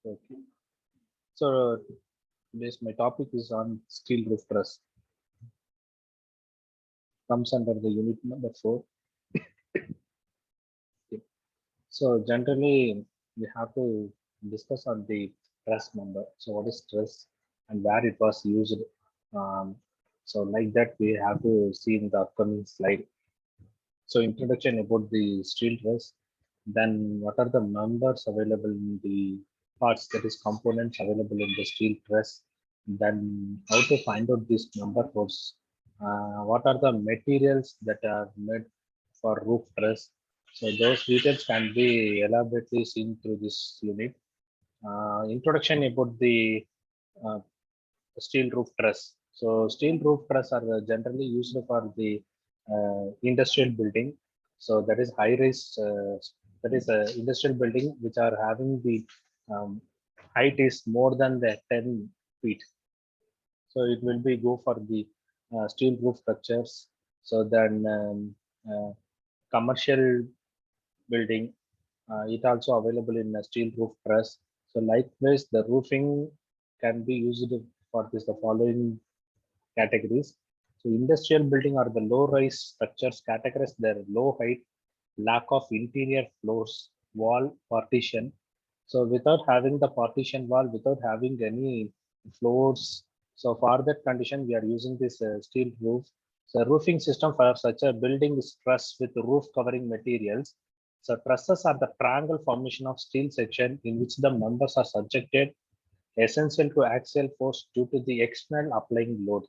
Okay. So this my topic is on steel roof truss. Comes under the unit number 4. Okay. So generally we have to discuss on the truss number. So what is truss and where it was used. Um, so like that we have to see in the upcoming slide. So introduction about the steel truss. Then what are the numbers available in the parts, that is components available in the steel truss. Then how to find out this number codes. What are the materials that are made for roof truss. So those details can be elaborately seen through this unit. Introduction about the uh, steel roof truss. So steel roof truss are generally used for the industrial building. So that is high rise, that is industrial building which are having the um, height is more than the 10 feet. So it will be go for the steel roof structures. So then uh, commercial building, it also available in a steel roof truss. So likewise the roofing can be used for this the following categories. So industrial building are the low-rise structures categorized their low height, lack of interior floors, wall partition. So without having the partition wall, without having any floors, so for that condition, we are using this steel roof. So roofing system for such a building is truss with roof covering materials. So trusses are the triangle formation of steel section in which the members are subjected essential to axial force due to the external applying load.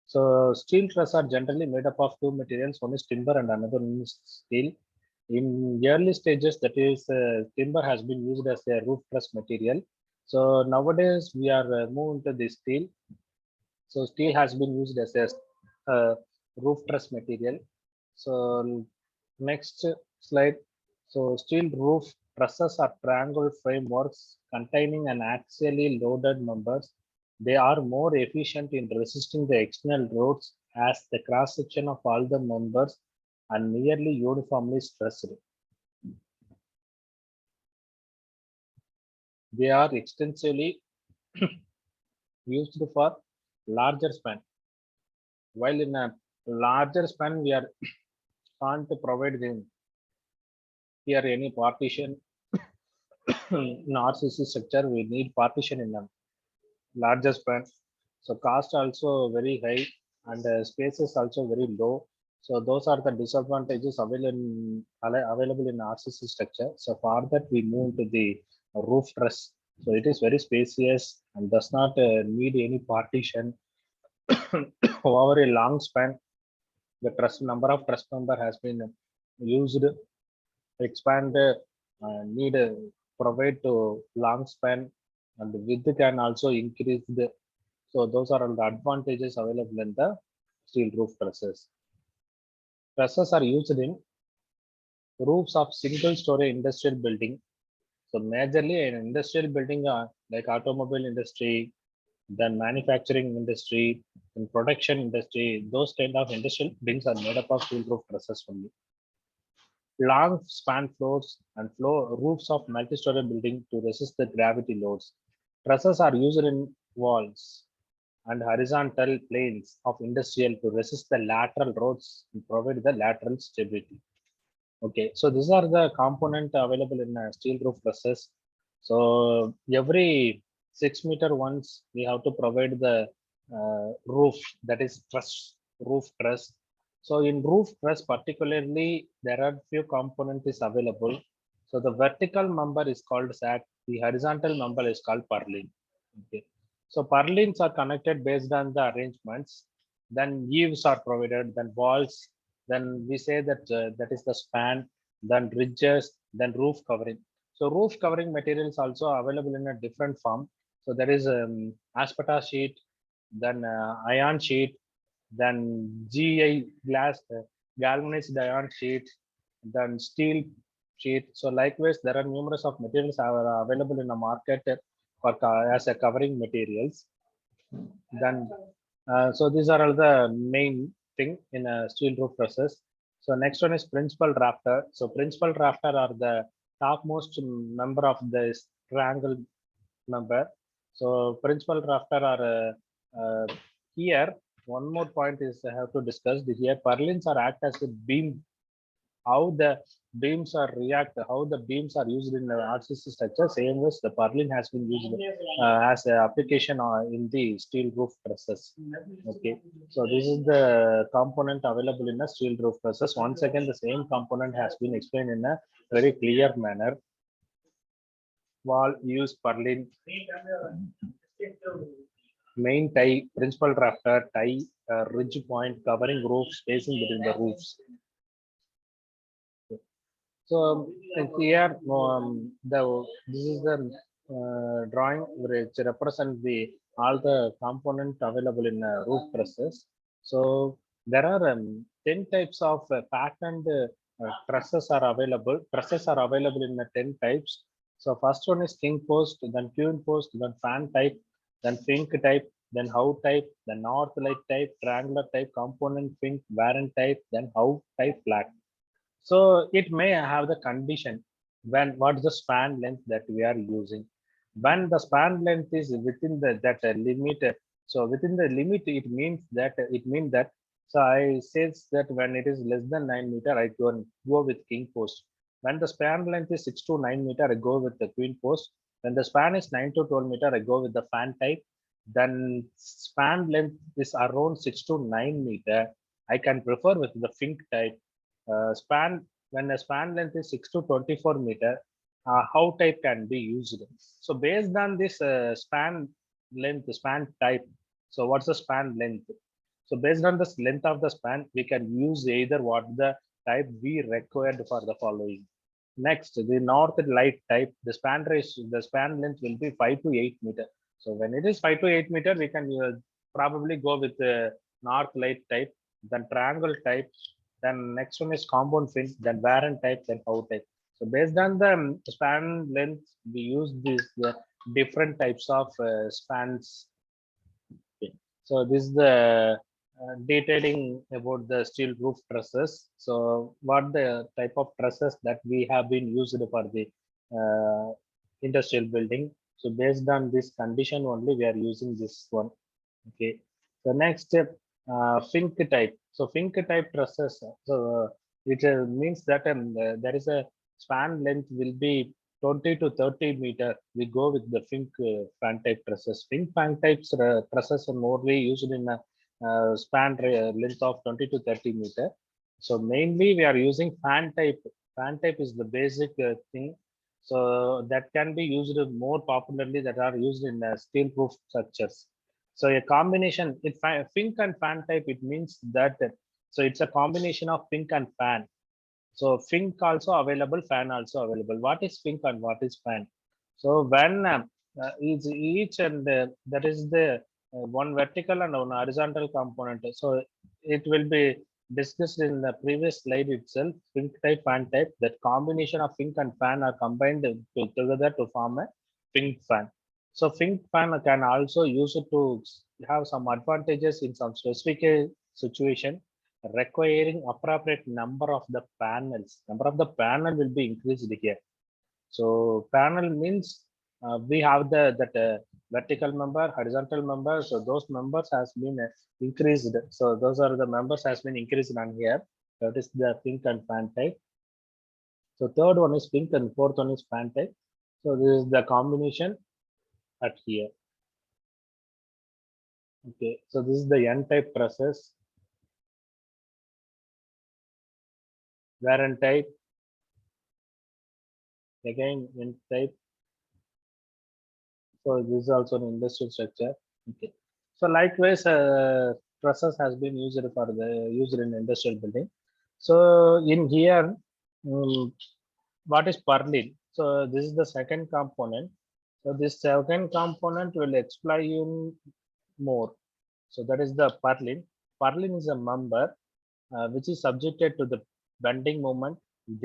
So steel truss are generally made up of two materials. One is timber and another one is steel. In early stages, that is, timber has been used as a roof truss material. So nowadays we are moving to the steel. So steel has been used as a roof truss material. So next slide. So steel roof trusses are triangle frameworks containing an axially loaded members. They are more efficient in resisting the external loads as the cross section of all the members are nearly uniformly stressed. They are extensively used for larger span. While in a larger span, we are can't provide them here any partition in RCC structure. We need partition in a larger span. So cost also very high and space is also very low. So those are the disadvantages available in RCC structure. So for that we move to the roof truss. So it is very spacious and does not need any partition over a long span. The truss number of truss member has been used, expand, need provide to long span, and width can also increase the. So those are all the advantages available in the steel roof trusses. Trusses are used in roofs of single-story industrial building. So majorly in industrial building, like automobile industry, then manufacturing industry, and production industry, those kind of industrial buildings are made up of steel roof trusses only. Long span floors and floor roofs of multi-story building to resist the gravity loads. Trusses are used in walls and horizontal planes of industrial to resist the lateral roads and provide the lateral stability. Okay, so these are the component available in steel roof trusses. So every 6 meter once we have to provide the roof, that is truss, roof truss. So in roof truss particularly, there are few components is available. So the vertical member is called sack, the horizontal member is called purlin. Okay. So purlins are connected based on the arrangements. Then eaves are provided, then walls, then we say that that is the span, then ridges, then roof covering. So roof covering materials also available in a different form. So there is asbestos sheet, then iron sheet, then GI glass, galvanized iron sheet, then steel sheet. So likewise, there are numerous of materials are available in the market for as a covering materials. Then, so these are all the main thing in a steel roof process. So next one is principal rafter. So principal rafter are the topmost member of the triangle member. So principal rafter are here. One more point is I have to discuss. Here purlins are act as a beam. How the beams are react, how the beams are used in the RCC structure. Same as the purlin has been used as an application in the steel roof trusses. Okay, so this is the component available in a steel roof trusses. Once again, the same component has been explained in a very clear manner. Wall use purlin, main tie, principal rafter, tie, ridge point covering roof, spacing between the roofs. So here, this is the drawing which represents the all the component available in roof trusses. So there are 10 types of patterned trusses are available. Trusses are available in 10 types. So first one is king post, then queen post, then fan type, then fink type, then how type, then north light type, triangular type, component fink, variant type, then how type, flat. So it may have the condition when what's the span length that we are using. When the span length is within the that limit, so within the limit, it means that so I says that when it is less than 9 meter, I go with king post. When the span length is 6 to 9 meter, I go with the queen post. When the span is 9 to 12 meter, I go with the fan type. Then span length is around 6 to 9 meter. I can prefer with the fink type span when the span length is 6 to 24 meter, how type can be used. So based on this span length, span type, so what's the span length? So based on the length of the span, we can use either what the type we required for the following. Next, the north light type, the span length will be 5 to 8 meter. So when it is 5 to 8 meter, we can probably go with the north light type, then triangle type, then next one is compound fin, then variant type, then how type. So based on the span length, we use these different types of spans. Okay. So this is the detailing about the steel roof trusses. So what the type of trusses that we have been used for the uh, industrial building. So based on this condition only, we are using this one. Okay. So next step, fink type. So fink type trusses. So it means that there is a span length will be 20 to 30 meter. We go with the fink fan type trusses. Fink fan types trusses are more used in a span length of 20 to 30 meter. So mainly we are using fan type. Fan type is the basic thing. So that can be used more popularly that are used in steel proof structures. So a combination, fink and fan type, it means that, so it's a combination of fink and fan. So fink also available, fan also available. What is fink and what is fan? So when each and that is the one vertical and one horizontal component. So it will be discussed in the previous slide itself. Fink type, fan type. That combination of fink and fan are combined together to form a fink fan. So fink fan can also use it to have some advantages in some specific situation requiring appropriate number of the panels. Number of the panel will be increased here. So panel means we have that vertical member, horizontal member. So those members has been increased. So those are the members has been increased on here. That is the fink and fan type. So third one is fink and fourth one is fan type. So this is the combination at here. Okay, so this is the N type process. Variant type. Again, N type. So this is also an industrial structure. Okay. So likewise, trusses has been used for the used in industrial building. So in here, what is purlin? So this is the second component. So this second component will explain more. So that is the purlin. Purlin is a member which is subjected to the bending moment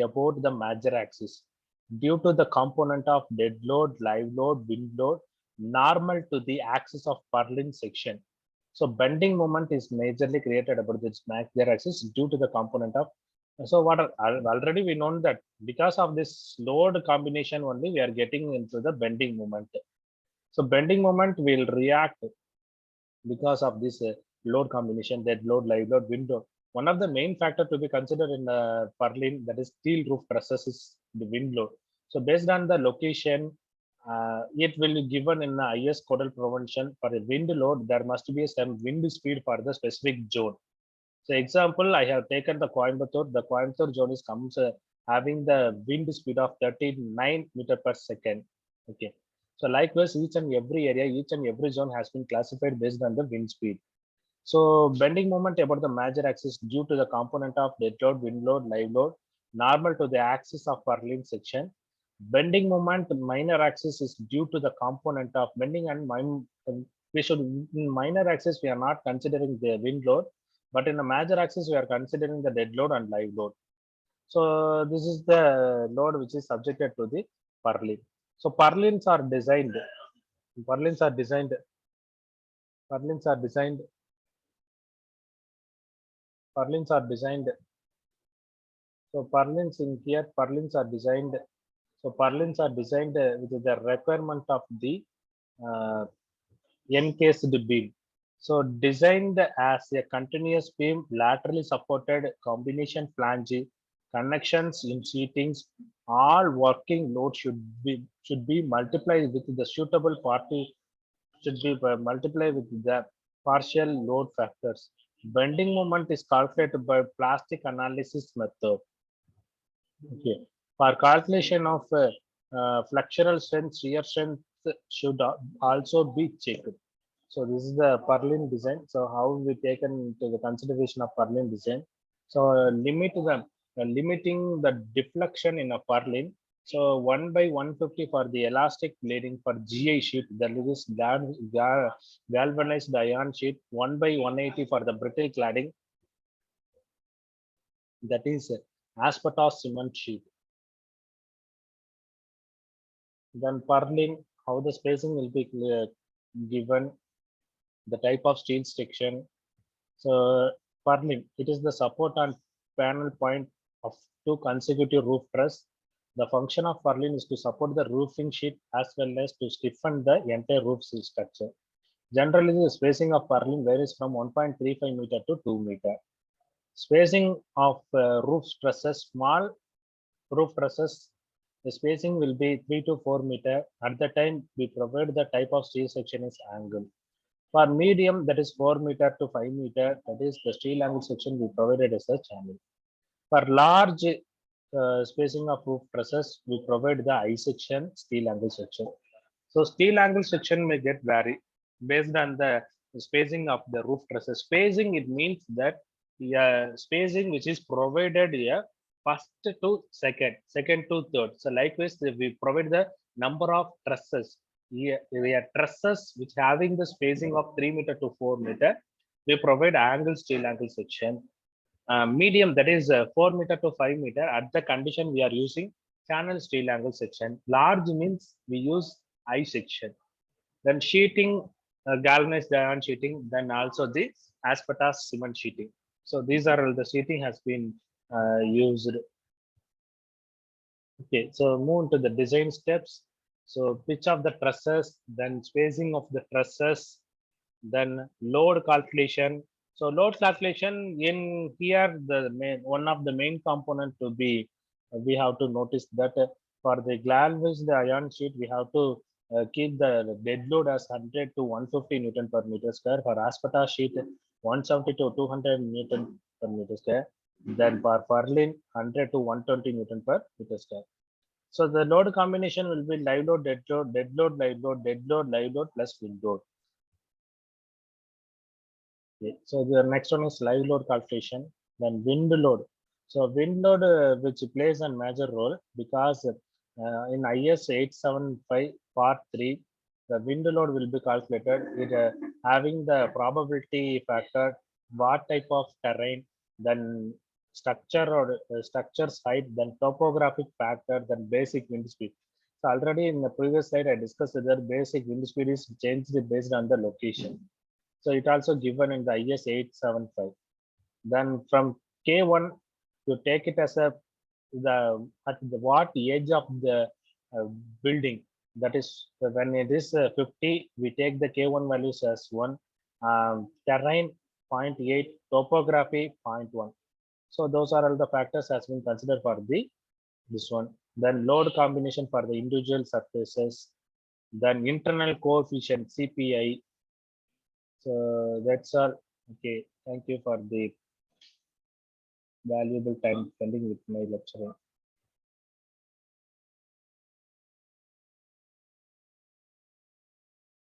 about the major axis due to the component of dead load, live load, wind load, normal to the axis of purlin section. So bending moment is majorly created about this major axis due to the component of. So what already we know that because of this load combination only we are getting into the bending moment. So bending moment will react because of this load combination, that load, live load, wind load. One of the main factor to be considered in purlin, that is steel roof trusses, is the wind load. So based on the location, it will be given in the IS codal prevention for a wind load, there must be some wind speed for the specific zone. So example, I have taken the Coimbatore. The Coimbatore zone is comes having the wind speed of 39 meter per second. Okay. So likewise, each and every area, each and every zone has been classified based on the wind speed. So bending moment about the major axis due to the component of dead load, wind load, live load, normal to the axis of purlin section. Bending moment minor axis is due to the component of bending and we should in minor axis we are not considering the wind load, but in the major axis we are considering the dead load and live load. So this is the load which is subjected to the purlin. So purlins are designed. Purlins are designed. Purlins are designed. Purlins are designed. So purlins in here, purlins are designed. So purlins are designed with the requirement of the uh, encased beam. So designed as a continuous beam, laterally supported combination flange connections in sheetings, all working load should be multiplied with the suitable party should be multiplied with the partial load factors. Bending moment is calculated by plastic analysis method. Okay. For calculation of flexural strength, shear strength should also be checked. So this is the purlin design. So how we taken into the consideration of purlin design. So limiting the deflection in a purlin. So 1 by 150 for the elastic plating for GI sheet, that is galvanized iron sheet. 1 by 180 for the brittle cladding, that is asbestos cement sheet. Then purlin, how the spacing will be given, the type of steel section. So purlin, it is the support on panel point of two consecutive roof truss. The function of purlin is to support the roofing sheet as well as to stiffen the entire roof structure. Generally, the spacing of purlin varies from 1.35 meter to 2 meter. Spacing of roof trusses, small roof trusses, the spacing will be 3 to 4 meter. At the time, we provide the type of steel section is angle. For medium, that is 4 meter to 5 meter, that is the steel angle section we provided as a channel. For large spacing of roof trusses, we provide the I section, steel angle section. So steel angle section may get vary based on the spacing of the roof trusses. Spacing, it means that the spacing which is provided here first to second, second to third. So likewise, we provide the number of trusses. Here we have trusses which having the spacing of 3 meter to 4 meter. We provide angle steel angle section. Medium, that is 4 meter to 5 meter. At the condition we are using channel steel angle section. Large means we use I section. Then sheeting, galvanized iron sheeting. Then also the asbestos cement sheeting. So these are all the sheeting has been used. Okay, so move to the design steps. So pitch of the trusses, then spacing of the trusses, then load calculation. So load calculation in here, the main one of the main component to be, we have to notice that for the galvanized iron sheet, we have to keep the dead load as 100 to 150 Newton per meter square. For asbestos sheet, 170 to 200 Newton per meter square. Then for purlin, 100 to 120 Newton per meter square. So the load combination will be live load, dead load, dead load, live load, dead load, live load plus wind load. Okay. So the next one is live load calculation, then wind load. So wind load which plays a major role because in IS 875 part 3, the wind load will be calculated with having the probability factor, what type of terrain, then structure or structure's height, then topographic factor, then basic wind speed. So already in the previous slide, I discussed that basic wind speed is changed based on the location. So it also given in the IS 875. Then from K1, you take it as a at the what edge of the building. That is when it is 50, we take the K1 values as 1, terrain 0.8, topography 0.1. So those are all the factors has been considered for the this one. Then load combination for the individual surfaces, then internal coefficient CPI. So that's all. Okay, thank you for the valuable time spending with my lecturer.